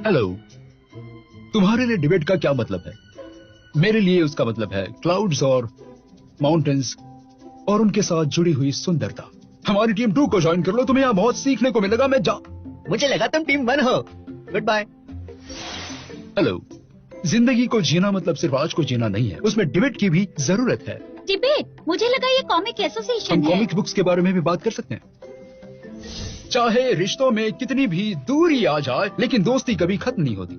Hello, तुम्हारे लिए debate का क्या मतलब है? मेरे लिए उसका मतलब है क्लाउड्स और माउंटेन्स और उनके साथ जुड़ी हुई सुंदरता। हमारी टीम 2 को ज्वाइन कर लो, तुम्हें यहाँ बहुत सीखने को मिलेगा। मुझे लगा तुम टीम 1 हो। Good bye. हेलो, जिंदगी को जीना मतलब सिर्फ आज को जीना नहीं है, उसमें डिबेट की भी जरूरत है। डिबेट? मुझे लगा ये कॉमिक एसोसिएशन हम है। कॉमिक बुक्स के बारे में भी बात कर सकते हैं। चाहे रिश्तों में कितनी भी दूरी आ जाए, लेकिन दोस्ती कभी खत्म नहीं होती।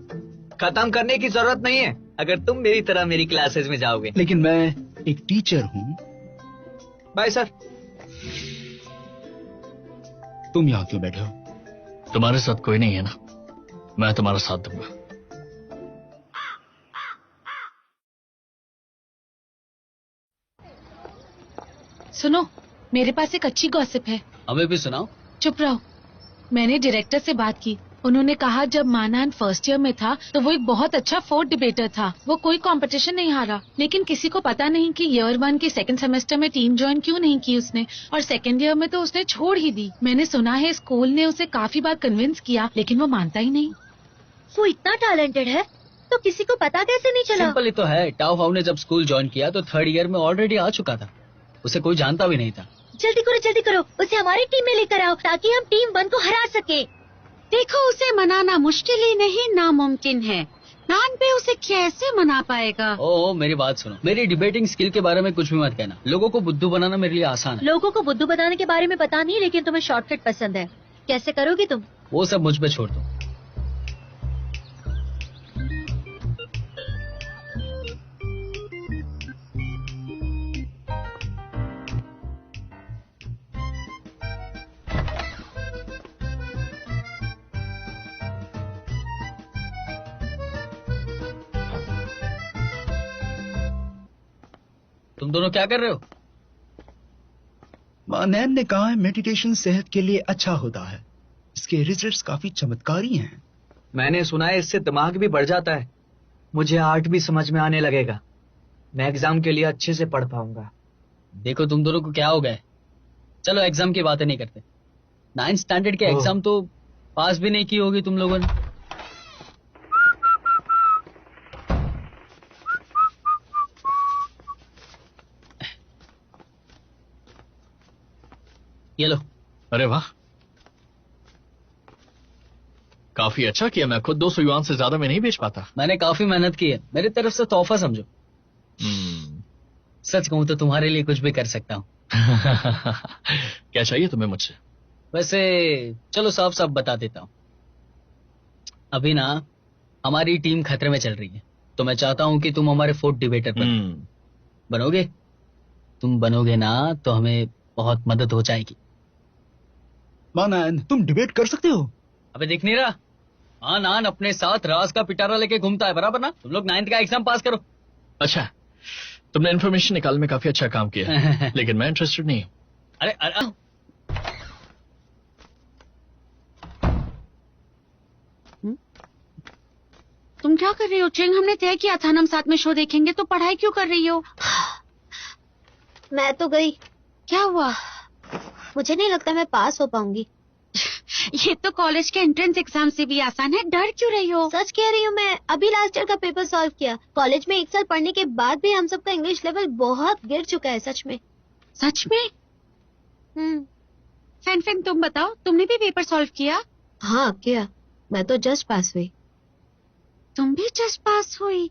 खत्म करने की जरूरत नहीं है अगर तुम मेरी तरह मेरी क्लासेस में जाओगे। लेकिन मैं एक टीचर हूँ। Bye sir. तुम यहाँ क्यों बैठे हो? तुम्हारे साथ कोई नहीं है ना, मैं तुम्हारा साथ दूंगा। सुनो, मेरे पास एक अच्छी गॉसिप है। हमें भी सुनाओ। चुप रहो। मैंने डायरेक्टर से बात की। उन्होंने कहा जब मानहान फर्स्ट ईयर में था तो वो एक बहुत अच्छा फोर्थ डिबेटर था। वो कोई कंपटीशन नहीं हारा, लेकिन किसी को पता नहीं कि ईयर 1 के सेकंड सेमेस्टर में टीम ज्वाइन क्यों नहीं की उसने, और सेकंड ईयर में तो उसने छोड़ ही दी। मैंने सुना है स्कूल ने उसे काफी बार कन्विंस किया, लेकिन वो मानता ही नहीं। वो इतना टैलेंटेड है तो किसी को पता कैसे नहीं चला? सिंपल ही तो है। टाओ हाउ ने जब स्कूल ज्वाइन किया तो थर्ड ईयर में ऑलरेडी आ चुका था। उसे कोई जानता भी नहीं था। जल्दी करो, उसे हमारी टीम में लेकर आओ ताकि हम टीम 1 को हरा सके। देखो, उसे मनाना मुश्किल ही नहीं नामुमकिन है। नान पे उसे कैसे मना पाएगा? ओह, मेरी बात सुनो। मेरी डिबेटिंग स्किल के बारे में कुछ भी मत कहना। लोगों को बुद्धू बनाना मेरे लिए आसान है। लोगों को बुद्धू बनाने के बारे में पता नहीं, लेकिन तुम्हें शॉर्टकट पसंद है। कैसे करोगी तुम? वो सब मुझ पे छोड़ दो। तुम दोनों क्या कर रहे हो? मानैन ने कहा है मेडिटेशन सेहत के लिए अच्छा होता है। इसके रिजल्ट्स काफी चमत्कारी हैं। मैंने सुना है इससे दिमाग भी बढ़ जाता है। मुझे आर्ट भी समझ में आने लगेगा। मैं एग्जाम के लिए अच्छे से पढ़ पाऊंगा। देखो तुम दोनों को क्या हो गया है। चलो एग्जाम की बातें नहीं करते। 9th स्टैंडर्ड के एग्जाम तो पास भी नहीं की होगी तुम लोगों ने। ये लो। अरे वाह, काफी अच्छा किया। मैं खुद 200 युआन से ज्यादा में नहीं बेच पाता। मैंने काफी मेहनत की है। मेरी तरफ से तोहफा समझो। सच कहूं तो तुम्हारे लिए कुछ भी कर सकता हूँ। क्या चाहिए तुम्हें मुझसे? वैसे चलो साफ साफ बता देता हूँ। अभी ना हमारी टीम खतरे में चल रही है, तो मैं चाहता हूँ कि तुम हमारे फोर्थ डिबेटर बनोगे। तुम बनोगे ना तो हमें बहुत मदद हो जाएगी। मानैन, तुम डिबेट कर सकते हो? अबे दिख नहीं रहा? हाँ, नान अपने साथ राज का पिटारा लेके घूमता है, बराबर ना? तुम लोग 9th का एग्जाम पास करो। अच्छा, तुमने इन्फॉर्मेशन निकालने में काफी अच्छा काम किया है। लेकिन मैं इंटरेस्टेड नहीं हूँ। अरे तुम क्या कर रही हो चेंग? हमने तय किया था हम साथ में शो देखेंगे, तो पढ़ाई क्यों कर रही हो? मैं तो गई। क्या हुआ? मुझे नहीं लगता मैं पास हो पाऊंगी। ये तो कॉलेज के एंट्रेंस एग्जाम से भी आसान है। डर क्यों रही हो? सच कह रही हूँ, मैं अभी लास्ट ईयर का पेपर सॉल्व किया। कॉलेज में 1 साल पढ़ने के बाद भी हम सबका इंग्लिश लेवल बहुत गिर चुका है। सच में। सच में? फैन तुम बताओ, तुमने भी पेपर सॉल्व किया? हाँ क्या, मैं तो जस्ट पास हुई। तुम भी जस्ट पास हुई?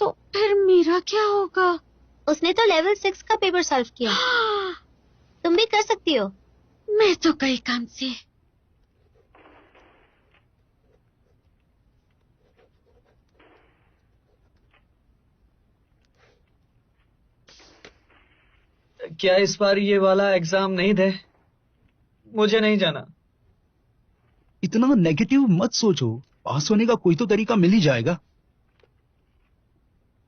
तो फिर मेरा क्या होगा? उसने तो लेवल 6 का पेपर सॉल्व किया। तुम भी कर सकती हो। मैं तो कई काम से। क्या इस बार ये वाला एग्जाम नहीं दे? मुझे नहीं जाना। इतना नेगेटिव मत सोचो, पास होने का कोई तो तरीका मिल ही जाएगा।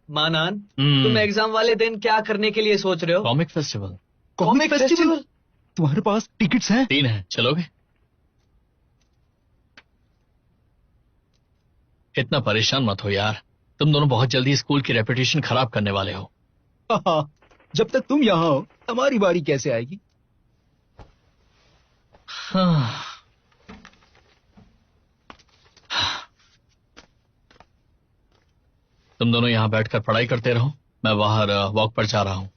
मानान, तुम एग्जाम वाले दिन क्या करने के लिए सोच रहे हो? Comic festival. Comic festival? तुम्हारे पास टिकट्स हैं? 3 हैं, चलोगे? इतना परेशान मत हो यार, तुम दोनों बहुत जल्दी स्कूल की रेपुटेशन खराब करने वाले हो। हाँ, जब तक तुम यहाँ हो हमारी बारी कैसे आएगी? हाँ। तुम दोनों यहाँ बैठकर पढ़ाई करते रहो, मैं बाहर वॉक पर जा रहा हूँ।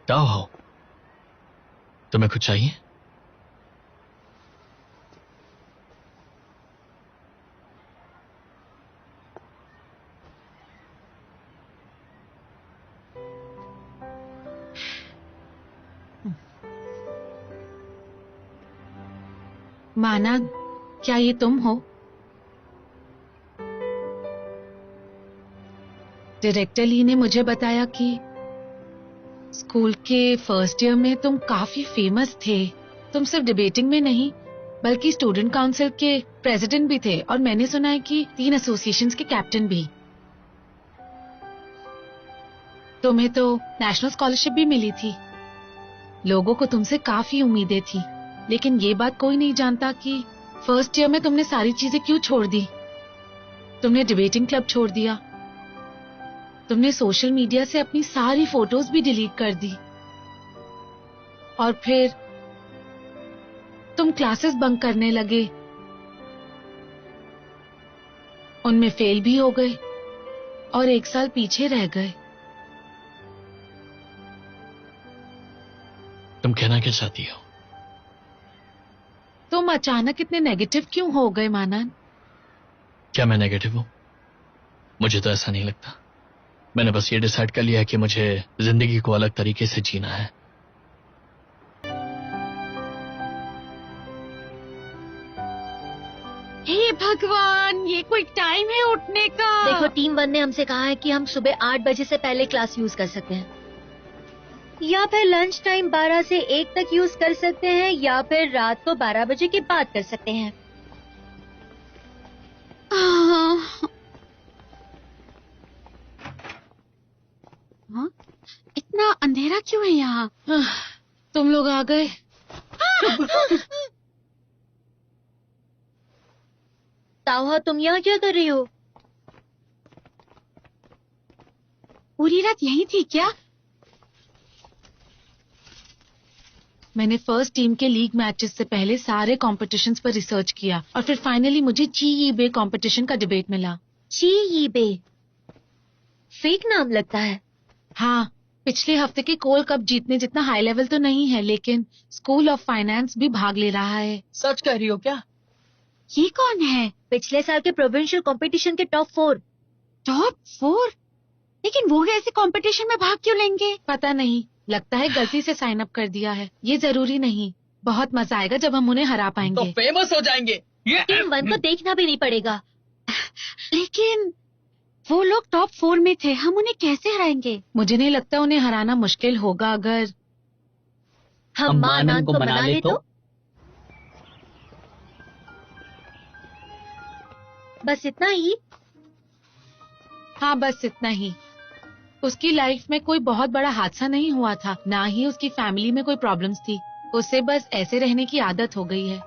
क्या हो? तुम्हें कुछ चाहिए? माना, क्या ये तुम हो? डायरेक्टर ली ने मुझे बताया कि स्कूल के फर्स्ट ईयर में तुम काफी फेमस थे। तुम सिर्फ डिबेटिंग में नहीं बल्कि स्टूडेंट काउंसिल के प्रेसिडेंट भी थे, और मैंने सुना है कि 3 एसोसिएशंस के कैप्टन भी। तुम्हें तो नेशनल स्कॉलरशिप भी मिली थी। लोगों को तुमसे काफी उम्मीदें थी, लेकिन ये बात कोई नहीं जानता कि फर्स्ट ईयर में तुमने सारी चीजें क्यों छोड़ दी। तुमने डिबेटिंग क्लब छोड़ दिया, तुमने सोशल मीडिया से अपनी सारी फोटोज भी डिलीट कर दी, और फिर तुम क्लासेस बंक करने लगे, उनमें फेल भी हो गए और 1 साल पीछे रह गए। तुम कहना क्या चाहती हो? तुम अचानक इतने नेगेटिव क्यों हो गए मानन? क्या मैं नेगेटिव हूं? मुझे तो ऐसा नहीं लगता। मैंने बस ये डिसाइड कर लिया है कि मुझे जिंदगी को अलग तरीके से जीना है। हे भगवान, ये कोई टाइम है उठने का? देखो, टीम 1 ने हमसे कहा है कि हम सुबह 8 बजे से पहले क्लास यूज कर सकते हैं, या फिर लंच टाइम 12 से 1 तक यूज कर सकते हैं, या फिर रात को 12 बजे के बाद कर सकते हैं। हाँ? इतना अंधेरा क्यों है यहाँ? तुम लोग आ गए। ताओहा, तुम यहाँ क्या कर रही हो? पूरी रात यहीं थी क्या? मैंने फर्स्ट टीम के लीग मैचेस से पहले सारे कॉम्पिटिशन्स पर रिसर्च किया, और फिर फाइनली मुझे ची-यी-बे कॉम्पिटिशन का डिबेट मिला। ची-यी-बे फेक नाम लगता है। हाँ, पिछले हफ्ते के कोल कप जीतने जितना हाई लेवल तो नहीं है, लेकिन स्कूल ऑफ फाइनेंस भी भाग ले रहा है। सच कह रही हो क्या? ये कौन है? पिछले साल के प्रोविंशियल कंपटीशन के टॉप 4। टॉप 4? लेकिन वो ऐसे कंपटीशन में भाग क्यों लेंगे? पता नहीं, लगता है गलती से साइन अप कर दिया है। ये जरूरी नहीं, बहुत मजा आएगा जब हम उन्हें हरा तो पाएंगे। फेमस हो जाएंगे। टीम 1 को देखना भी नहीं पड़ेगा। लेकिन वो लोग टॉप 4 में थे, हम उन्हें कैसे हराएंगे? मुझे नहीं लगता उन्हें हराना मुश्किल होगा अगर हम मानान को मना ले तो? बस इतना ही? हाँ, बस इतना ही। उसकी लाइफ में कोई बहुत बड़ा हादसा नहीं हुआ था, ना ही उसकी फैमिली में कोई प्रॉब्लम्स थी। उसे बस ऐसे रहने की आदत हो गई है।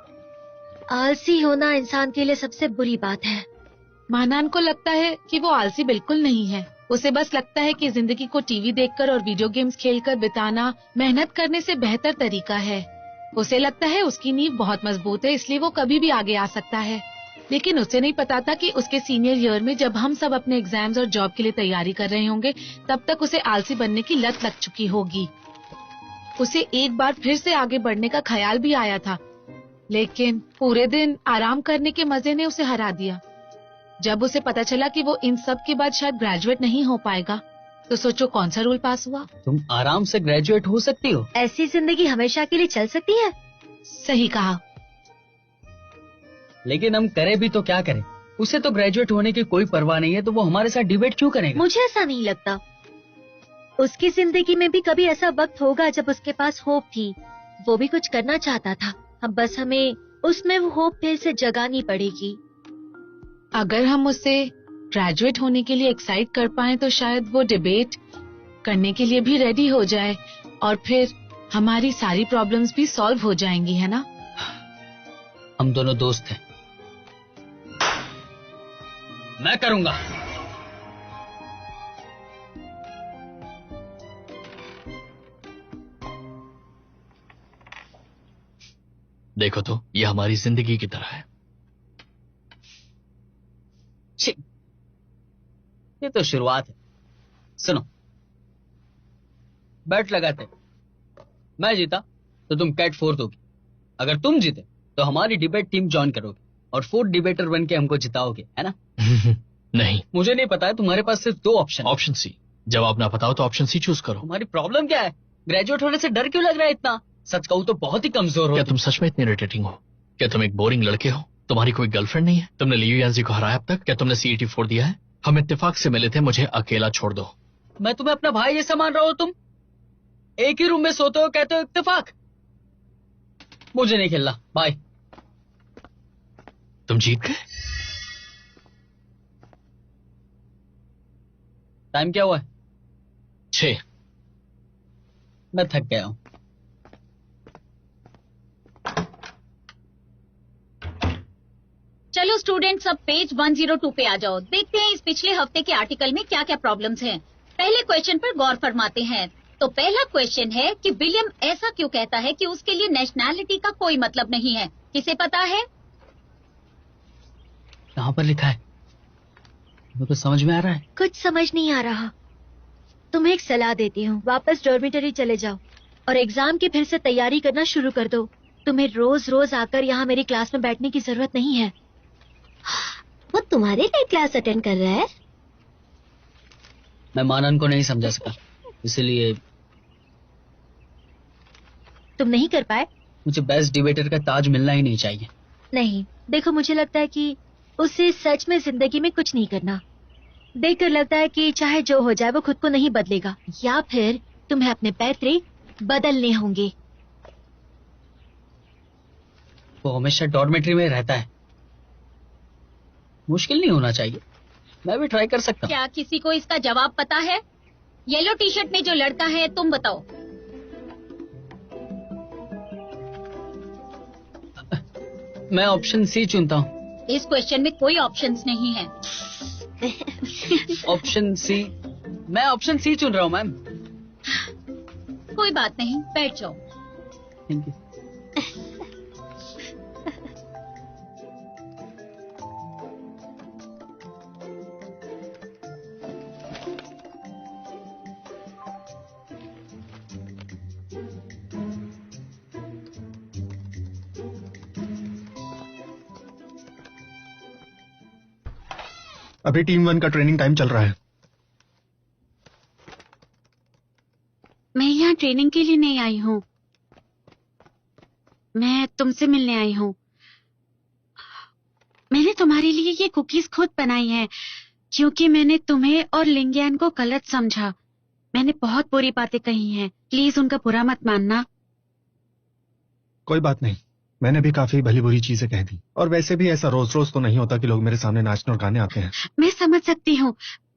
आलसी होना इंसान के लिए सबसे बुरी बात है। मानान को लगता है कि वो आलसी बिल्कुल नहीं है। उसे बस लगता है कि जिंदगी को टीवी देखकर और वीडियो गेम्स खेलकर बिताना मेहनत करने से बेहतर तरीका है। उसे लगता है उसकी नींव बहुत मजबूत है, इसलिए वो कभी भी आगे आ सकता है। लेकिन उसे नहीं पता था कि उसके सीनियर ईयर में जब हम सब अपने एग्जाम्स और जॉब के लिए तैयारी कर रहे होंगे, तब तक उसे आलसी बनने की लत लग चुकी होगी। उसे एक बार फिर से आगे बढ़ने का ख्याल भी आया था, लेकिन पूरे दिन आराम करने के मजे ने उसे हरा दिया। जब उसे पता चला कि वो इन सब के बाद शायद ग्रेजुएट नहीं हो पाएगा, तो सोचो कौन सा रूल पास हुआ। तुम आराम से ग्रेजुएट हो सकती हो। ऐसी जिंदगी हमेशा के लिए चल सकती है? सही कहा। लेकिन हम करें भी तो क्या करें, उसे तो ग्रेजुएट होने की कोई परवाह नहीं है, तो वो हमारे साथ डिबेट क्यों करेगा? मुझे ऐसा नहीं लगता। उसकी जिंदगी में भी कभी ऐसा वक्त होगा जब उसके पास होप थी, वो भी कुछ करना चाहता था। अब बस हमें उसमें वो होप फिर से जगानी पड़ेगी। अगर हम उसे ग्रेजुएट होने के लिए एक्साइट कर पाए तो शायद वो डिबेट करने के लिए भी रेडी हो जाए, और फिर हमारी सारी प्रॉब्लम्स भी सॉल्व हो जाएंगी, है ना? हम दोनों दोस्त हैं। मैं करूंगा। देखो तो, ये हमारी जिंदगी की तरह है। छी, ये तो शुरुआत है। सुनो, बैट लगाते, मैं जीता तो तुम कैट 4 दोगी, अगर तुम जीते तो हमारी डिबेट टीम ज्वाइन करोगे और 4th डिबेटर बन के हमको जिताओगे, है ना? नहीं, मुझे नहीं पता है, तुम्हारे पास सिर्फ 2 ऑप्शन। Option C. जवाब ना पता हो तो ऑप्शन सी चूज करो। तुम्हारी प्रॉब्लम क्या है? ग्रेजुएट होने से डर क्यों लग रहा है इतना? सच कहूँ तो बहुत ही कमजोर हो। क्या तुम सच में इतने इरिटेटिंग हो? क्या तुम एक बोरिंग लड़के हो? तुम्हारी कोई गर्लफ्रेंड नहीं है? तुमने लियू यांजी को हराया अब तक? क्या तुमने CET 4 दिया है? हम इत्तेफाक से मिले थे, मुझे अकेला छोड़ दो। मैं तुम्हें अपना भाई जैसा मान रहा हूँ, तुम एक ही रूम में सोते हो, कहते हो इत्तेफाक। मुझे नहीं खेलना, बाय। तुम जीत गए। टाइम क्या हुआ है? 6। मैं थक गया हूँ। चलो स्टूडेंट्स, अब पेज 102 पे आ जाओ। देखते हैं इस पिछले हफ्ते के आर्टिकल में क्या क्या प्रॉब्लम्स हैं। पहले क्वेश्चन पर गौर फरमाते हैं। तो पहला क्वेश्चन है कि विलियम ऐसा क्यों कहता है कि उसके लिए नेशनैलिटी का कोई मतलब नहीं है? किसे पता है? कहाँ पर लिखा है? मुझे तो समझ में आ रहा है। कुछ समझ नहीं आ रहा। तुम्हें एक सलाह देती हूँ, वापस डॉर्मिटरी चले जाओ और एग्जाम की फिर से तैयारी करना शुरू कर दो। तुम्हें रोज रोज आकर यहाँ मेरी क्लास में बैठने की जरूरत नहीं है। वो तुम्हारे लिए क्लास अटेंड कर रहा है? मैं मानन को नहीं समझा सका, इसलिए तुम नहीं कर पाए? मुझे बेस्ट डिबेटर का ताज मिलना ही नहीं चाहिए। नहीं, देखो मुझे लगता है कि उसे सच में जिंदगी में कुछ नहीं करना। देखकर लगता है कि चाहे जो हो जाए वो खुद को नहीं बदलेगा, या फिर तुम्हें अपने पैतरे बदलने होंगे। वो हमेशा डॉर्मेट्री में रहता है, मुश्किल नहीं होना चाहिए। मैं भी ट्राई कर सकता हूँ। क्या किसी को इसका जवाब पता है? येलो टी शर्ट में जो लड़का है, तुम बताओ। मैं ऑप्शन सी चुनता हूँ। इस क्वेश्चन में कोई ऑप्शंस नहीं है। Option C. मैं ऑप्शन सी चुन रहा हूँ मैम। कोई बात नहीं, बैठ जाओ। Thank you. अभी टीम 1 का ट्रेनिंग टाइम चल रहा है। मैं यहाँ ट्रेनिंग के लिए नहीं आई हूँ, मैं तुमसे मिलने आई हूँ। मैंने तुम्हारे लिए ये कुकीज खुद बनाई हैं, क्योंकि मैंने तुम्हें और लिंगियान को गलत समझा। मैंने बहुत बुरी बातें कही हैं, प्लीज उनका बुरा मत मानना। कोई बात नहीं, मैंने भी काफी भली बुरी चीजें कह दी, और वैसे भी ऐसा रोज रोज तो नहीं होता कि लोग मेरे सामने नाचने और गाने आते हैं। मैं समझ सकती हूँ।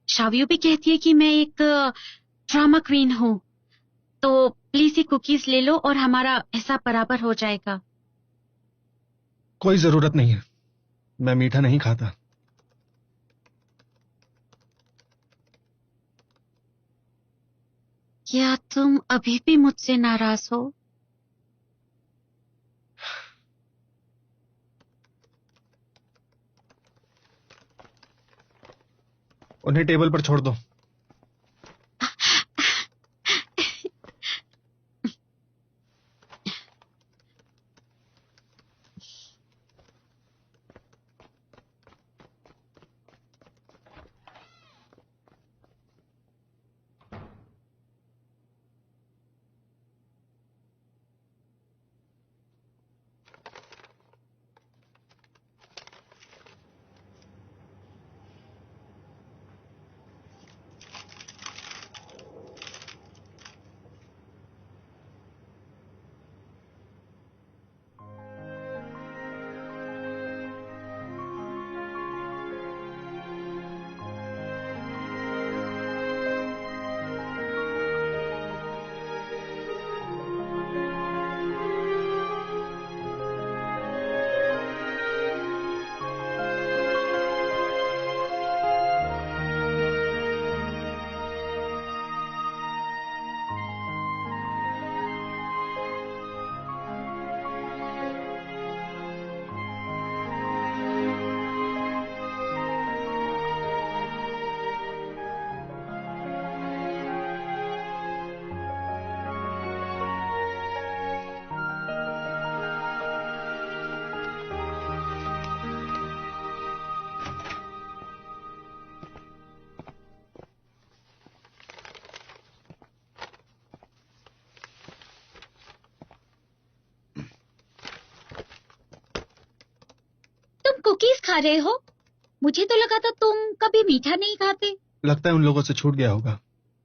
शावियो भी कहती है कि मैं एक ड्रामा क्वीन हूँ, तो प्लीज ये कुकीज ले लो और हमारा हिसाब बराबर हो जाएगा। कोई जरूरत नहीं है, मैं मीठा नहीं खाता। क्या तुम अभी भी मुझसे नाराज हो? उन्हें टेबल पर छोड़ दो। तुम कुकीज खा रहे हो? मुझे तो लगा था तुम कभी मीठा नहीं खाते। लगता है उन लोगों से छूट गया होगा।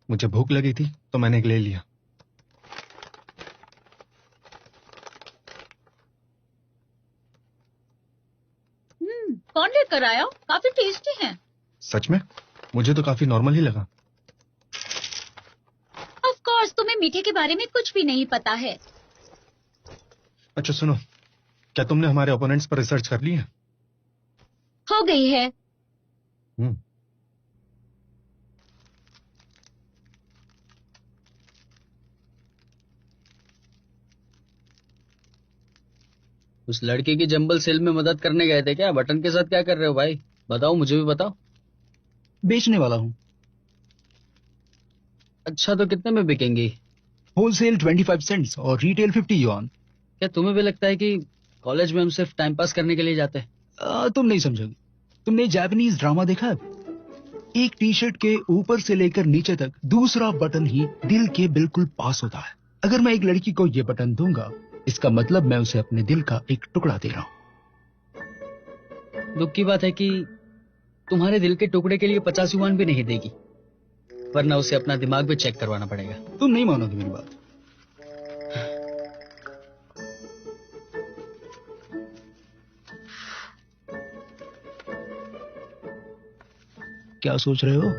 मुझे भूख लगी थी तो मैंने एक ले लिया। कौन लेकर आया? काफी टेस्टी है। सच में? मुझे तो काफी नॉर्मल ही लगा। ऑफ कोर्स तुम्हें मीठे के बारे में कुछ भी नहीं पता है। अच्छा सुनो, क्या तुमने हमारे ओपोनेंट्स पर रिसर्च कर ली है? हो गई है। उस लड़के की जंबल सेल में मदद करने गए थे क्या? बटन के साथ क्या कर रहे हो भाई? बताओ, मुझे भी बताओ। बेचने वाला हूँ। अच्छा, तो कितने में बिकेंगी? होलसेल 25 सेंट्स और रिटेल 50 युआन। क्या तुम्हें भी लगता है कि कॉलेज में हम सिर्फ टाइम पास करने के लिए जाते हैं? तुम नहीं समझोगे। तुमने जापानीज ड्रामा देखा है? एक टी शर्ट के ऊपर से लेकर नीचे तक दूसरा बटन ही दिल के बिल्कुल पास होता है। अगर मैं एक लड़की को ये बटन दूंगा, इसका मतलब मैं उसे अपने दिल का एक टुकड़ा दे रहा हूँ। दुख की बात है कि तुम्हारे दिल के टुकड़े के लिए 50 युआन भी नहीं देगी, वरना उसे अपना दिमाग भी चेक करवाना पड़ेगा। तुम नहीं मानोगे मेरी बात। क्या सोच रहे हो?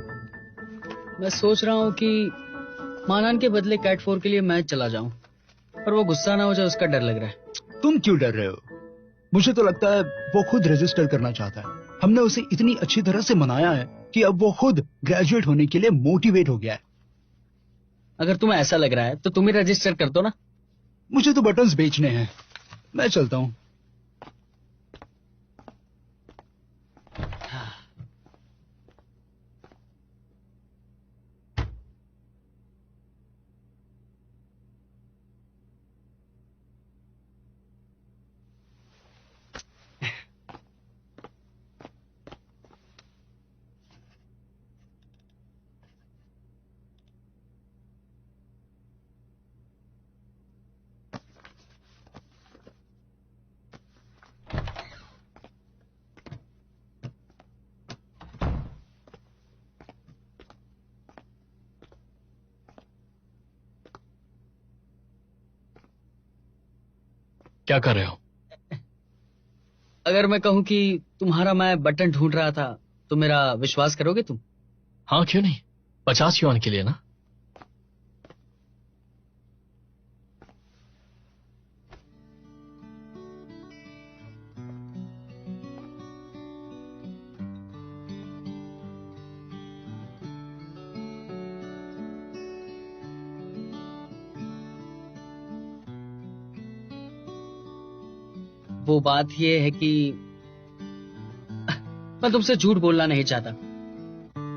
मैं सोच रहा हूँ कि मानान के बदले कैट 4 के लिए मैच चला जाऊं, पर वो गुस्सा ना हो जाए उसका डर लग रहा है। तुम क्यों डर रहे हो? मुझे तो लगता है वो खुद रजिस्टर करना चाहता है। हमने उसे इतनी अच्छी तरह से मनाया है कि अब वो खुद ग्रेजुएट होने के लिए मोटिवेट हो गया है। अगर तुम्हें ऐसा लग रहा है तो तुम ही रजिस्टर कर दो ना। मुझे तो बटन्स बेचने हैं। मैं चलता हूँ। क्या कर रहे हो? अगर मैं कहूं कि तुम्हारा मैं बटन ढूंढ रहा था तो मेरा विश्वास करोगे तुम? हाँ, क्यों नहीं। 50 युआन के लिए ना। वो बात ये है कि मैं तुमसे झूठ बोलना नहीं चाहता।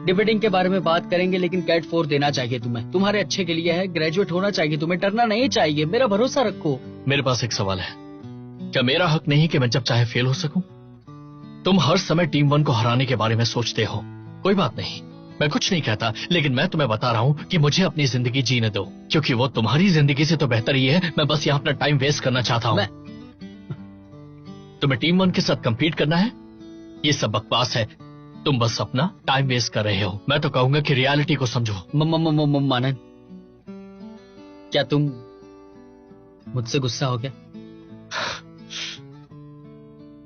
डिबेटिंग के बारे में बात करेंगे, लेकिन कैट 4 देना चाहिए तुम्हें। तुम्हारे अच्छे के लिए है, ग्रेजुएट होना चाहिए तुम्हें, डरना नहीं चाहिए, मेरा भरोसा रखो। मेरे पास एक सवाल है, क्या मेरा हक नहीं कि मैं जब चाहे फेल हो सकूं? तुम हर समय टीम 1 को हराने के बारे में सोचते हो। कोई बात नहीं, मैं कुछ नहीं कहता, लेकिन मैं तुम्हें बता रहा हूं कि मुझे अपनी जिंदगी जीने दो, क्योंकि वो तुम्हारी जिंदगी से तो बेहतर ही है। मैं बस यहाँ अपना टाइम वेस्ट करना चाहता हूँ। तुम्हें टीम 1 के साथ compete करना है? ये सब बकवास है, तुम बस अपना टाइम वेस्ट कर रहे हो। मैं तो कहूंगा कि रियलिटी को समझो। मानन, क्या तुम मुझसे गुस्सा हो गया?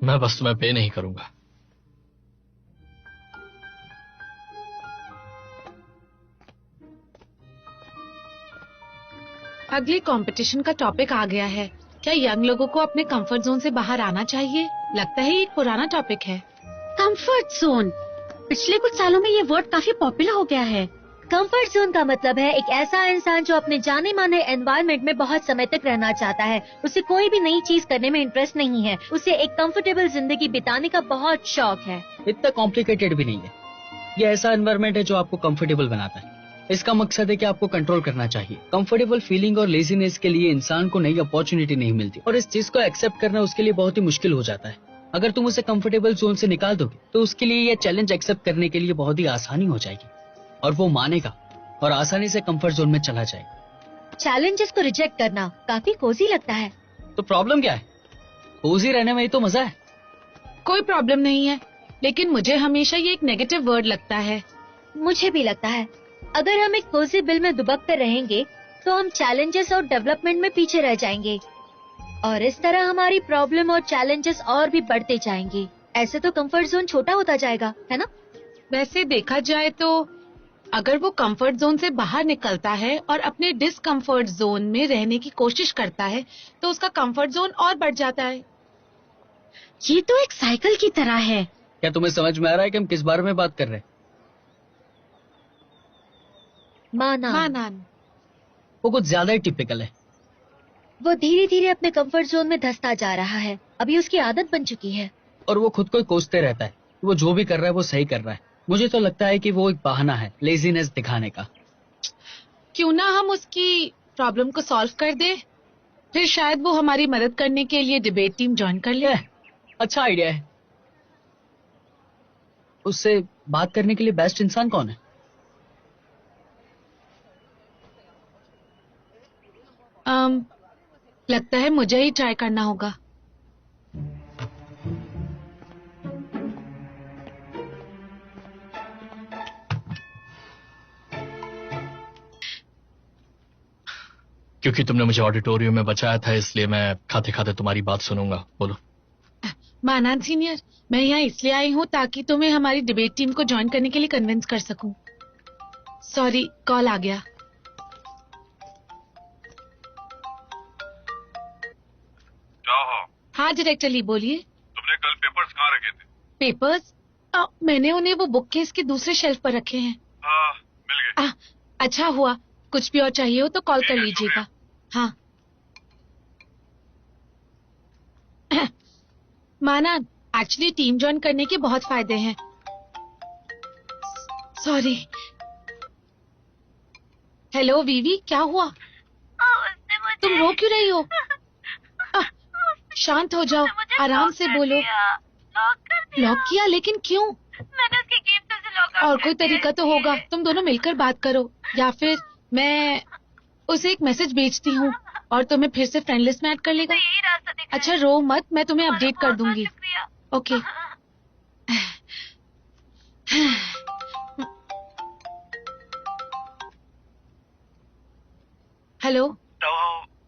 मैं बस तुम्हें पे नहीं करूंगा। अगले कंपटीशन का टॉपिक आ गया है। क्या यंग लोगों को अपने कंफर्ट जोन से बाहर आना चाहिए? लगता है ये एक पुराना टॉपिक है। कंफर्ट जोन, पिछले कुछ सालों में ये वर्ड काफी पॉपुलर हो गया है। कंफर्ट जोन का मतलब है एक ऐसा इंसान जो अपने जाने माने एनवायरनमेंट में बहुत समय तक रहना चाहता है। उसे कोई भी नई चीज करने में इंटरेस्ट नहीं है। उसे एक कंफर्टेबल जिंदगी बिताने का बहुत शौक है। इतना कॉम्प्लिकेटेड भी नहीं है। ये ऐसा एनवायरनमेंट है जो आपको कंफर्टेबल बनाता है। इसका मकसद है कि आपको कंट्रोल करना चाहिए। कंफर्टेबल फीलिंग और लेजीनेस के लिए इंसान को नई अपॉर्चुनिटी नहीं मिलती, और इस चीज को एक्सेप्ट करना उसके लिए बहुत ही मुश्किल हो जाता है। अगर तुम उसे कंफर्टेबल जोन से निकाल दोगे तो उसके लिए ये चैलेंज एक्सेप्ट करने के लिए बहुत ही आसानी हो जाएगी, और वो मानेगा और आसानी से कंफर्ट जोन में चला जाएगा। चैलेंजेस को रिजेक्ट करना काफी कोजी लगता है। तो प्रॉब्लम क्या है? कोजी रहने में ही तो मजा है। कोई प्रॉब्लम नहीं है, लेकिन मुझे हमेशा ये एक नेगेटिव वर्ड लगता है। मुझे भी लगता है अगर हम एक कोजी बिल में दुबक कर रहेंगे तो हम चैलेंजेस और डेवलपमेंट में पीछे रह जाएंगे, और इस तरह हमारी प्रॉब्लम और चैलेंजेस और भी बढ़ते जाएंगे। ऐसे तो कंफर्ट जोन छोटा होता जाएगा, है ना? वैसे देखा जाए तो अगर वो कंफर्ट जोन से बाहर निकलता है और अपने डिसकंफर्ट जोन में रहने की कोशिश करता है तो उसका कंफर्ट जोन और बढ़ जाता है। ये तो एक साइकिल की तरह है। क्या तुम्हें समझ में आ रहा है कि हम किस बारे में बात कर रहे हैं? मानान। वो कुछ ज्यादा ही टिपिकल है। वो धीरे धीरे अपने कंफर्ट जोन में धंसता जा रहा है। अभी उसकी आदत बन चुकी है, और वो खुद को ही कोसते रहता है। वो जो भी कर रहा है वो सही कर रहा है। मुझे तो लगता है कि वो एक बहाना है लेजीनेस दिखाने का। क्यों ना हम उसकी प्रॉब्लम को सॉल्व कर दे, फिर शायद वो हमारी मदद करने के लिए डिबेट टीम ज्वाइन कर ले। अच्छा आइडिया है। उससे बात करने के लिए बेस्ट इंसान कौन है? लगता है मुझे ही ट्राई करना होगा। क्योंकि तुमने मुझे ऑडिटोरियम में बचाया था, इसलिए मैं खाते खाते तुम्हारी बात सुनूंगा। बोलो। मानान सीनियर, मैं यहाँ इसलिए आई हूँ ताकि तुम्हें हमारी डिबेट टीम को ज्वाइन करने के लिए कन्विंस कर सकूं। सॉरी, कॉल आ गया। हाँ डायरेक्टर ली, बोलिए। तुमने कल पेपर्स कहाँ रखे थे? पेपर्स? मैंने उन्हें वो बुक केस के दूसरे शेल्फ पर रखे हैं। हाँ, मिल गए। अच्छा हुआ। कुछ भी और चाहिए हो तो कॉल कर लीजिएगा। हाँ। मानान, एक्चुअली टीम ज्वाइन करने के बहुत फायदे हैं। सॉरी। हेलो वीवी, क्या हुआ? तुम रो क्यों रही हो? शांत हो जाओ, आराम से बोलो। लॉक किया? लेकिन क्यों? मैंने उसके गेम से लॉक आउट। और कोई तरीका तो होगा। तुम दोनों मिलकर बात करो, या फिर मैं उसे एक मैसेज भेजती हूँ और तुम्हें फिर से फ्रेंड लिस्ट में ऐड कर लेगा। यही रास्ता दिख रहा है। अच्छा रो मत, मैं तुम्हें अपडेट कर दूंगी। ओके। हेलो।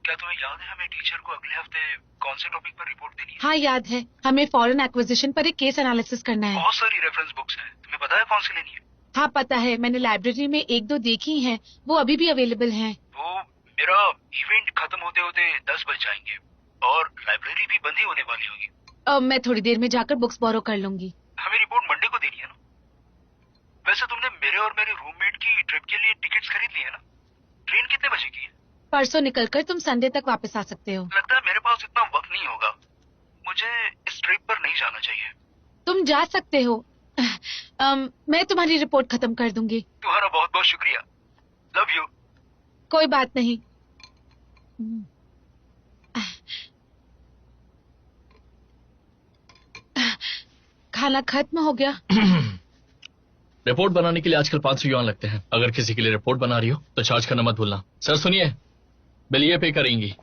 क्या तुम्हें याद है हमें टीचर को अगले हफ्ते कौन से टॉपिक पर रिपोर्ट देनी है? हाँ याद है, हमें फॉरेन एक्विजिशन पर एक केस एनालिसिस करना है। बहुत सारी रेफरेंस बुक्स हैं, तुम्हें पता है कौन सी लेनी है? हाँ पता है, मैंने लाइब्रेरी में 1-2 देखी हैं, वो अभी भी अवेलेबल हैं। वो मेरा इवेंट खत्म होते होते 10 बज जाएंगे और लाइब्रेरी भी बंद ही होने वाली होगी। मैं थोड़ी देर में जाकर बुक्स बोरो कर लूंगी। हमें रिपोर्ट मंडे को देनी है ना? वैसे तुमने मेरे और मेरे रूममेट की ट्रिप के लिए टिकट्स खरीद ली है ना? ट्रेन कितने बजे की है? परसों निकलकर तुम संडे तक वापस आ सकते हो। लगता है मेरे पास इतना वक्त नहीं होगा। मुझे इस ट्रिप पर नहीं जाना चाहिए। तुम जा सकते हो। मैं तुम्हारी रिपोर्ट खत्म कर दूंगी। तुम्हारा बहुत बहुत शुक्रिया। Love you. कोई बात नहीं। खाना खत्म हो गया। रिपोर्ट बनाने के लिए आजकल 500 युआन लगते हैं। अगर किसी के लिए रिपोर्ट बना रही हो तो चार्ज करना मत भूलना। सर सुनिए, बिल ये पे करेंगी।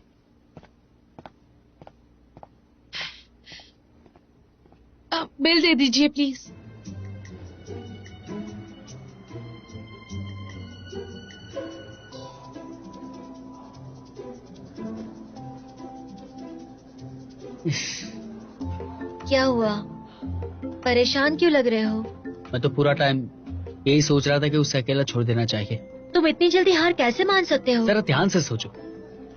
बिल दे दीजिए प्लीज। क्या हुआ, परेशान क्यों लग रहे हो? मैं तो पूरा टाइम यही सोच रहा था कि उसे अकेला छोड़ देना चाहिए। तुम इतनी जल्दी हार कैसे मान सकते हो? जरा ध्यान से सोचो,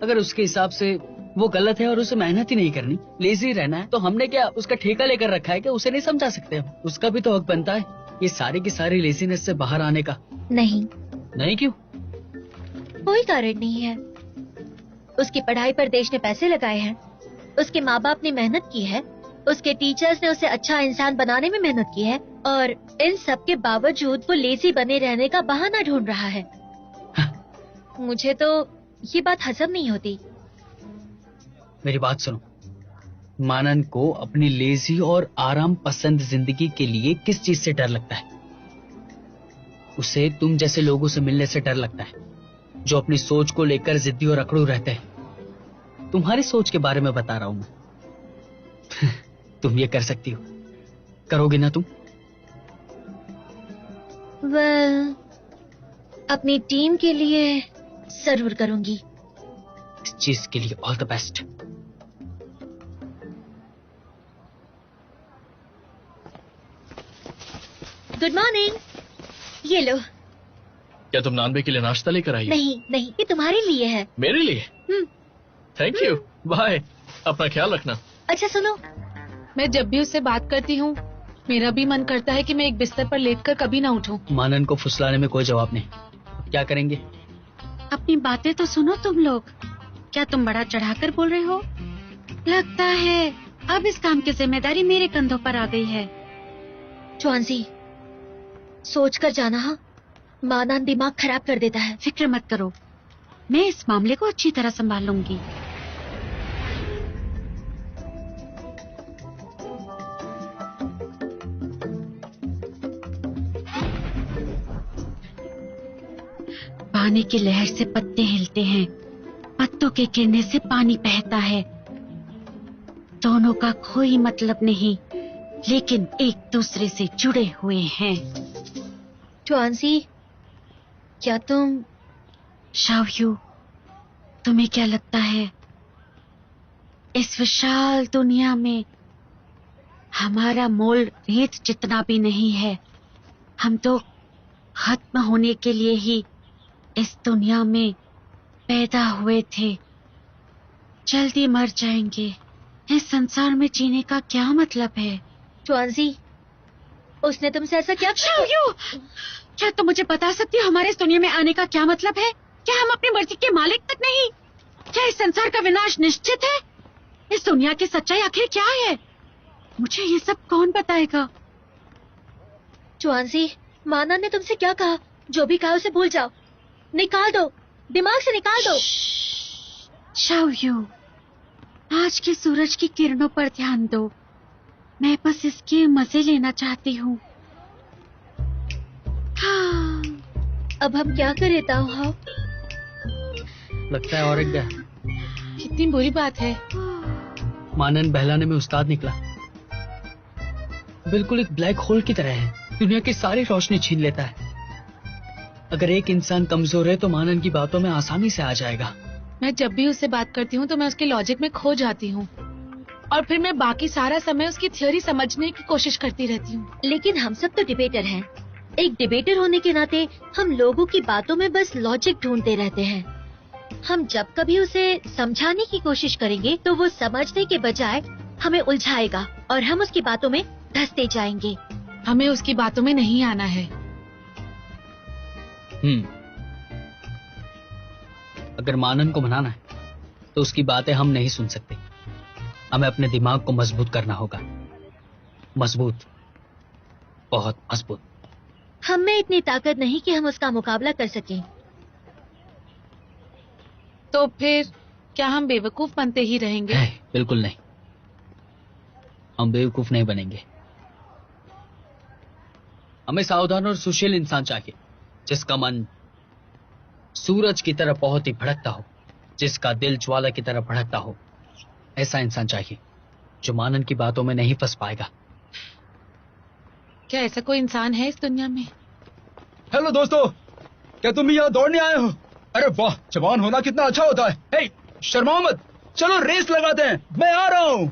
अगर उसके हिसाब से वो गलत है और उसे मेहनत ही नहीं करनी, लेजी रहना है, तो हमने क्या उसका ठेका लेकर रखा है कि उसे नहीं समझा सकते हम? उसका भी तो हक बनता है ये सारी की सारी लेजीनेस से बाहर आने का। नहीं। नहीं क्यों? कोई कारण नहीं है। उसकी पढ़ाई पर देश ने पैसे लगाए हैं, उसके माँ बाप ने मेहनत की है, उसके टीचर्स ने उसे अच्छा इंसान बनाने में मेहनत की है, और इन सब के बावजूद वो लेजी बने रहने का बहाना ढूंढ रहा है। मुझे तो ये बात हजम नहीं होती। मेरी बात सुनो, मानन को अपनी लेजी और आराम पसंद जिंदगी के लिए किस चीज से डर लगता है? उसे तुम जैसे लोगों से मिलने से डर लगता है, जो अपनी सोच को लेकर जिद्दी और अकड़ू रहते हैं। तुम्हारी सोच के बारे में बता रहा हूं मैं। तुम ये कर सकती हो, करोगे ना तुम? वेल, अपनी टीम के लिए जरूर करूंगी। इस चीज के लिए all the best. Good morning. ये लो। क्या तुम नानबे के लिए नाश्ता लेकर आई हो? नहीं नहीं, ये तुम्हारे लिए है। मेरे लिए? Thank you, bye. अपना ख्याल रखना। अच्छा सुनो, मैं जब भी उससे बात करती हूँ मेरा भी मन करता है कि मैं एक बिस्तर पर लेटकर कभी ना उठूं। मानन को फुसलाने में कोई जवाब नहीं। क्या करेंगे? अपनी बातें तो सुनो तुम लोग। क्या तुम बड़ा चढ़ाकर बोल रहे हो? लगता है अब इस काम की जिम्मेदारी मेरे कंधों पर आ गई है। चौंसी, सोच कर जाना। हाँ, मानन दिमाग खराब कर देता है। फिक्र मत करो, मैं इस मामले को अच्छी तरह संभाल लूंगी। पानी की लहर से पत्ते हिलते हैं, पत्तों के गिरने से पानी बहता है। दोनों का कोई मतलब नहीं, लेकिन एक दूसरे से जुड़े हुए हैं। चौंसी, क्या तुम... शावयू, तुम्हें क्या लगता है इस विशाल दुनिया में हमारा मोल रेत जितना भी नहीं है? हम तो खत्म होने के लिए ही इस दुनिया में पैदा हुए थे, जल्दी मर जाएंगे। इस संसार में जीने का क्या मतलब है? चौंसी, उसने तुमसे ऐसा क्या... शावयू, क्या तुम मुझे बता सकती हो हमारे इस दुनिया में आने का क्या मतलब है? क्या हम अपनी मर्जी के मालिक तक नहीं? क्या इस संसार का विनाश निश्चित है? इस दुनिया की सच्चाई आखिर क्या है? मुझे ये सब कौन बताएगा? चौंसी, माना ने तुमसे क्या कहा? जो भी कहा उसे भूल जाओ, निकाल दो, दिमाग से निकाल दो। शावयू, आज के सूरज की किरणों पर ध्यान दो। मैं बस इसके मजे लेना चाहती हूँ। हाँ। अब हम क्या करें ताऊ? लगता है और एक गया। कितनी बुरी बात है। मानन बहलाने में उस्ताद निकला। बिल्कुल एक ब्लैक होल की तरह है, दुनिया की सारी रोशनी छीन लेता है। अगर एक इंसान कमजोर है तो मानन की बातों में आसानी से आ जाएगा। मैं जब भी उससे बात करती हूँ तो मैं उसके लॉजिक में खो जाती हूँ, और फिर मैं बाकी सारा समय उसकी थ्योरी समझने की कोशिश करती रहती हूँ। लेकिन हम सब तो डिबेटर हैं। एक डिबेटर होने के नाते हम लोगों की बातों में बस लॉजिक ढूंढते रहते हैं। हम जब कभी उसे समझाने की कोशिश करेंगे तो वो समझने के बजाय हमें उलझाएगा और हम उसकी बातों में धंसते जाएंगे। हमें उसकी बातों में नहीं आना है। अगर मानन को मनाना है तो उसकी बातें हम नहीं सुन सकते। हमें अपने दिमाग को मजबूत करना होगा। मजबूत, बहुत मजबूत। हम में इतनी ताकत नहीं कि हम उसका मुकाबला कर सकें। तो फिर क्या हम बेवकूफ बनते ही रहेंगे? नहीं, बिल्कुल नहीं, हम बेवकूफ नहीं बनेंगे। हमें सावधान और सुशील इंसान चाहिए, जिसका मन सूरज की तरह बहुत ही भड़कता हो, जिसका दिल ज्वाला की तरह भड़कता हो। ऐसा इंसान चाहिए जो मानन की बातों में नहीं फंस पाएगा। क्या ऐसा कोई इंसान है इस दुनिया में? हेलो दोस्तों, क्या तुम भी यहाँ दौड़ने आए हो? अरे वाह, जवान होना कितना अच्छा होता है। हे, शर्माओ मत, चलो रेस लगाते हैं, मैं आ रहा हूँ।